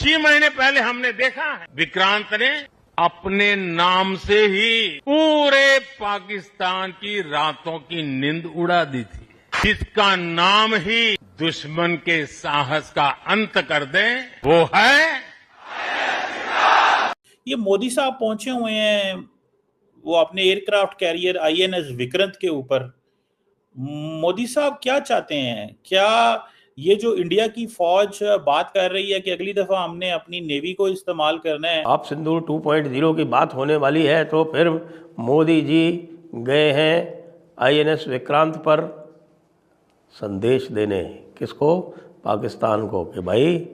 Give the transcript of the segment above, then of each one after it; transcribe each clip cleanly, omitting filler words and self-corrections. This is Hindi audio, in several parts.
कुछ ही महीने पहले हमने देखा है विक्रांत ने अपने नाम से ही पूरे पाकिस्तान की रातों की नींद उड़ा दी थी, जिसका नाम ही दुश्मन के साहस का अंत कर दे, वो है। ये मोदी साहब पहुंचे हुए हैं वो अपने एयरक्राफ्ट कैरियर आईएनएस विक्रांत के ऊपर। मोदी साहब क्या चाहते हैं? क्या ये जो इंडिया की फौज बात कर रही है कि अगली दफा हमने अपनी नेवी को इस्तेमाल करना है, आप सिंदूर 2.0 की बात होने वाली है, तो फिर मोदी जी गए हैं आईएनएस विक्रांत पर संदेश देने। किसको? पाकिस्तान को, कि भाई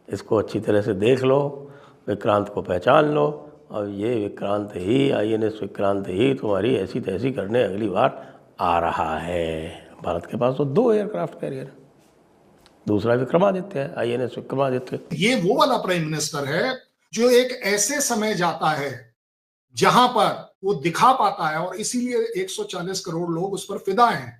इसको अच्छी तरह से देख लो, विक्रांत को पहचान लो, और ये विक्रांत ही, आईएनएस विक्रांत ही तुम्हारी ऐसी तैसी करने अगली बार आ रहा है। भारत के पास तो 2 एयरक्राफ्ट कैरियर, दूसरा विक्रमादित्य है, आईएनएस विक्रमादित्य। ये वो वाला प्राइम मिनिस्टर है जो एक ऐसे समय जाता है जहां पर वो दिखा पाता है, और इसीलिए 140 करोड़ लोग उस पर फिदा हैं,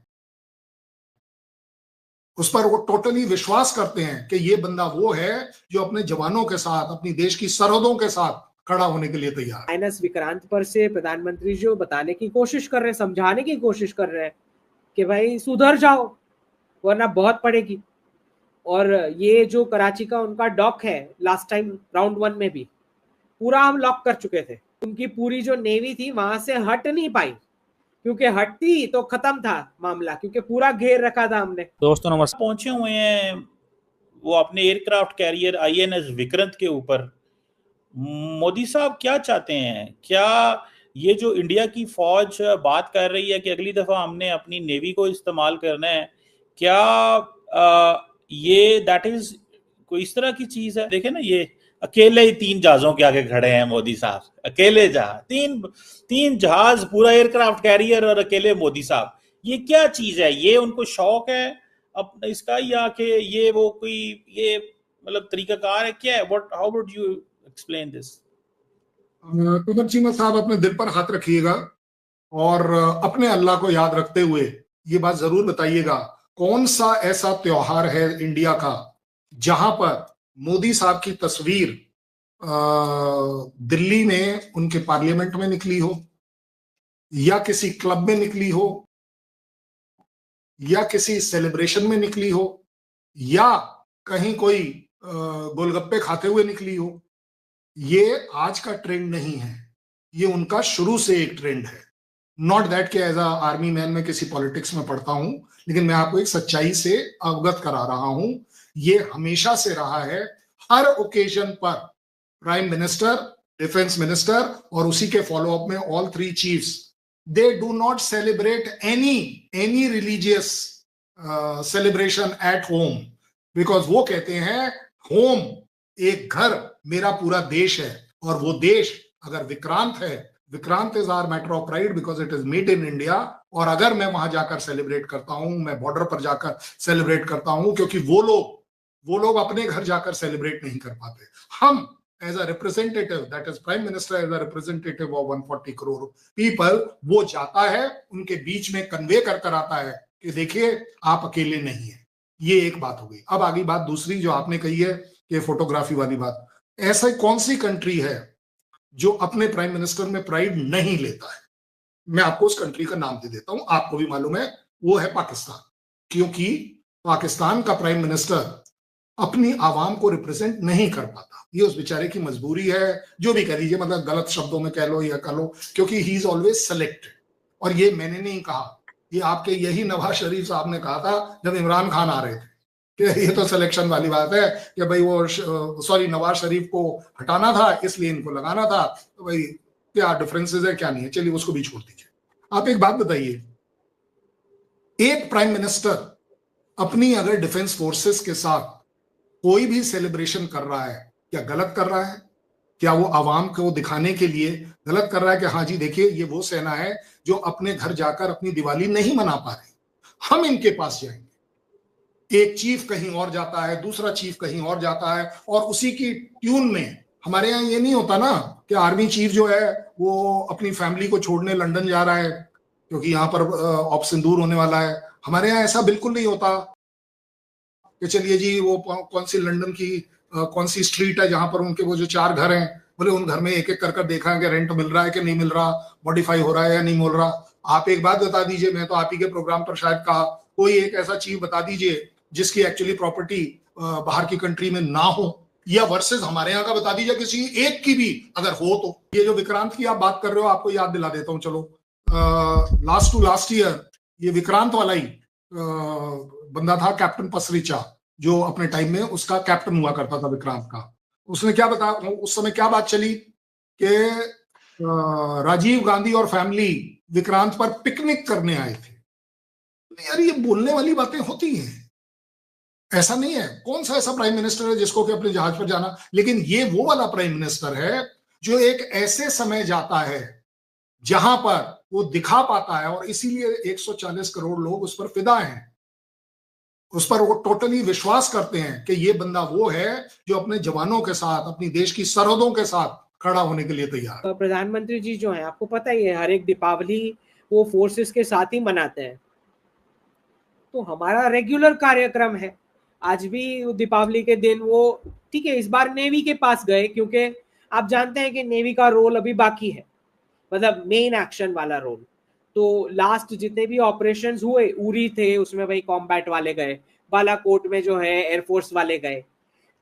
उस पर वो टोटली विश्वास करते हैं कि ये बंदा वो है जो अपने जवानों के साथ, अपनी देश की सरहदों के साथ खड़ा होने के लिए तैयार है। आईएनएस विक्रांत पर से प्रधानमंत्री जी बताने की कोशिश कर रहे हैं, समझाने की कोशिश कर रहे हैं कि भाई सुधर जाओ वरना बहुत पड़ेगी। और ये जो कराची का उनका डॉक है, लास्ट टाइम राउंड 1 में भी पूरा हम लॉक कर चुके थे। उनकी पूरी जो नेवी थी वहां से हट नहीं पाई, क्योंकि हटती तो खत्म था मामला, क्योंकि पूरा घेर रखा था हमने। दोस्तों नमस्कार, पहुंचे हुए हैं वो अपने एयरक्राफ्ट कैरियर आईएनएस विक्रांत के ऊपर। मोदी साहब क्या चाहते हैं? क्या ये जो इंडिया की फौज बात कर रही है कि अगली दफा हमने अपनी नेवी को इस्तेमाल करना है, क्या ये दैट इज कोई इस तरह की चीज है? देखे ना, ये अकेले ही 3 जहाजों के आगे खड़े हैं मोदी साहब, अकेले जहाज, तीन जहाज, पूरा एयरक्राफ्ट कैरियर और अकेले मोदी साहब। ये क्या चीज है? ये उनको शौक है अब इसका, या कि ये वो कोई ये मतलब तरीकाकार है? क्या है? What, how would you explain this? Kudar Cheema साहब, अपने दिल पर हाथ रखिएगा और अपने अल्लाह को याद रखते हुए ये बात जरूर बताइएगा, कौन सा ऐसा त्योहार है इंडिया का जहां पर मोदी साहब की तस्वीर दिल्ली में उनके पार्लियामेंट में निकली हो, या किसी क्लब में निकली हो, या किसी सेलिब्रेशन में निकली हो, या कहीं कोई गोलगप्पे खाते हुए निकली हो। ये आज का ट्रेंड नहीं है, ये उनका शुरू से एक ट्रेंड है। नॉट दैट कि एज अ आर्मी मैन मैं किसी पॉलिटिक्स में पढ़ता हूं, लेकिन मैं आपको एक सच्चाई से अवगत करा रहा हूं। ये हमेशा से रहा है, हर ओकेजन पर प्राइम मिनिस्टर, डिफेंस मिनिस्टर और उसी के फॉलोअप में all 3 chiefs, they do not celebrate any religious celebration at home, because वो कहते हैं होम, एक घर, मेरा पूरा देश है, और वो देश अगर विक्रांत है, Vikrant is our matter of pride because it is made in India. और अगर मैं वहां जाकर सेलिब्रेट करता हूं, मैं बॉर्डर पर जाकर सेलिब्रेट करता हूं, क्योंकि वो लोग अपने घर जाकर सेलिब्रेट नहीं कर पाते। हम as a representative, that is prime minister as a representative of 140 crore people, वो जाता है उनके बीच में, कन्वे कर आता है कि देखिए आप अकेले नहीं है। ये एक बात हो गई। अब आगे बात दूसरी जो आपने कही है कि फोटोग्राफी वाली बात, ऐसा कौन सी कंट्री है जो अपने प्राइम मिनिस्टर में प्राइड नहीं लेता है? मैं आपको उस कंट्री का नाम दे देता हूं, आपको भी मालूम है, वो है पाकिस्तान। क्योंकि पाकिस्तान का प्राइम मिनिस्टर अपनी आवाम को रिप्रेजेंट नहीं कर पाता। ये उस बेचारे की मजबूरी है, जो भी कह लीजिए, मतलब गलत शब्दों में कह लो या कह लो, क्योंकि ही इज ऑलवेज सेलेक्टेड। और ये मैंने नहीं कहा, ये आपके यही नवाज शरीफ साहब ने कहा था जब इमरान खान आ रहे थे, कि ये तो सिलेक्शन वाली बात है कि भाई वो सॉरी नवाज शरीफ को हटाना था इसलिए इनको लगाना था, तो भाई क्या डिफरेंसेस है क्या नहीं है, चलिए उसको भी छोड़ दीजिए। आप एक बात बताइए, एक प्राइम मिनिस्टर अपनी अगर डिफेंस फोर्सेस के साथ कोई भी सेलिब्रेशन कर रहा है, क्या गलत कर रहा है? क्या वो आवाम को दिखाने के लिए गलत कर रहा है कि हाँ जी देखिए ये वो सेना है जो अपने घर जाकर अपनी दिवाली नहीं मना पा रही, हम इनके पास जाएंगे। एक चीफ कहीं और जाता है, दूसरा चीफ कहीं और जाता है, और उसी की ट्यून में। हमारे यहाँ ये नहीं होता ना कि आर्मी चीफ जो है वो अपनी फैमिली को छोड़ने लंदन जा रहा है क्योंकि यहाँ पर ऑप सिंदूर होने वाला है। हमारे यहाँ ऐसा बिल्कुल नहीं होता कि चलिए जी वो कौन सी लंदन की कौन सी स्ट्रीट है जहां पर उनके वो जो 4 घर हैं, बोले उन घर में एक एक कर देखा है कि रेंट मिल रहा है कि नहीं मिल रहा, मॉडिफाई हो रहा है या नहीं मिल रहा। आप एक बात बता दीजिए, मैं तो आप ही के प्रोग्राम पर शायद कहा, कोई एक ऐसा चीज बता दीजिए जिसकी एक्चुअली प्रॉपर्टी बाहर की कंट्री में ना हो, या वर्सेस हमारे यहाँ का बता दीजिए किसी एक की भी अगर हो तो। ये जो विक्रांत की आप बात कर रहे हो, आपको याद दिला देता हूँ चलो। लास्ट टू लास्ट ईयर ये विक्रांत वाला ही बंदा था, कैप्टन पसरिचा, जो अपने टाइम में उसका कैप्टन हुआ करता था विक्रांत का। उसने क्या बताया उस समय, क्या बात चली कि राजीव गांधी और फैमिली विक्रांत पर पिकनिक करने आए थे। यार ये बोलने वाली बातें होती हैं, ऐसा नहीं है। कौन सा ऐसा प्राइम मिनिस्टर है जिसको कि अपने जहाज पर जाना, लेकिन ये वो वाला प्राइम मिनिस्टर है जो एक ऐसे समय जाता है जहां पर वो दिखा पाता है, और इसीलिए 140 करोड़ लोग उस पर फिदा हैं, उस पर वो टोटली विश्वास करते हैं कि ये बंदा वो है जो अपने जवानों के साथ, अपनी देश की सरहदों के साथ खड़ा होने के लिए तैयार है। प्रधानमंत्री जी जो है, आपको पता ही है, हर एक दीपावली वो फोर्सेस के साथ ही मनाते हैं। तो हमारा रेगुलर कार्यक्रम है। आज भी दीपावली के दिन वो, ठीक है, इस बार नेवी के पास गए क्योंकि आप जानते हैं कि नेवी का रोल अभी बाकी है, मतलब मेन एक्शन वाला रोल। तो लास्ट जितने भी ऑपरेशंस हुए, उरी थे उसमें भाई कॉम्बैट वाले गए, बालाकोट में जो है एयरफोर्स वाले गए।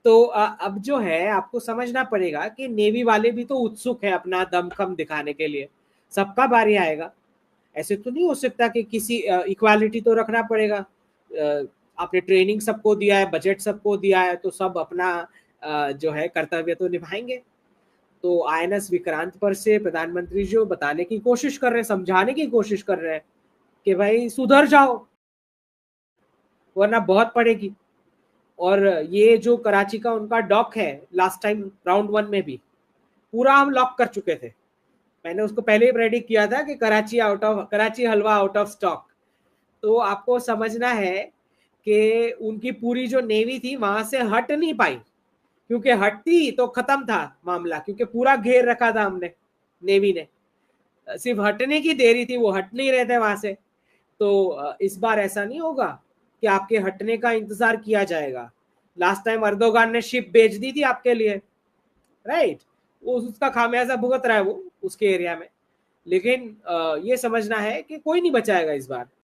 तो अब जो है आपको समझना पड़ेगा कि नेवी वाले भी तो उत्सुक है अपना दमखम दिखाने के लिए। सबका बारी आएगा, ऐसे तो नहीं हो सकता कि किसी इक्वालिटी तो रखना पड़ेगा। आपने ट्रेनिंग सबको दिया है, बजट सबको दिया है, तो सब अपना जो है कर्तव्य तो निभाएंगे। तो आईएनएस विक्रांत पर से प्रधानमंत्री जो बताने की कोशिश कर रहे हैं, समझाने की कोशिश कर रहे हैं कि भाई सुधर जाओ वरना बहुत पड़ेगी। और ये जो कराची का उनका डॉक है, लास्ट टाइम राउंड 1 में भी पूरा हम लॉक कर चुके थे। मैंने उसको पहले ही प्रेडिक्ट किया था कि कराची हलवा आउट ऑफ स्टॉक। तो आपको समझना है कि उनकी पूरी जो नेवी थी वहां से हट नहीं पाई, क्योंकि हटती तो खत्म था मामला, क्योंकि पूरा घेर रखा था हमने, नेवी ने सिर्फ हटने की देरी थी, वो हट नहीं रहे थे वहां से। तो इस बार ऐसा नहीं होगा कि आपके हटने का इंतजार किया जाएगा। लास्ट टाइम अर्दोगान ने शिप भेज दी थी आपके लिए, राइट, वो उसका खामियाजा भुगत रहा है वो उसके एरिया में। लेकिन ये समझना है कि कोई नहीं बचाएगा इस बार।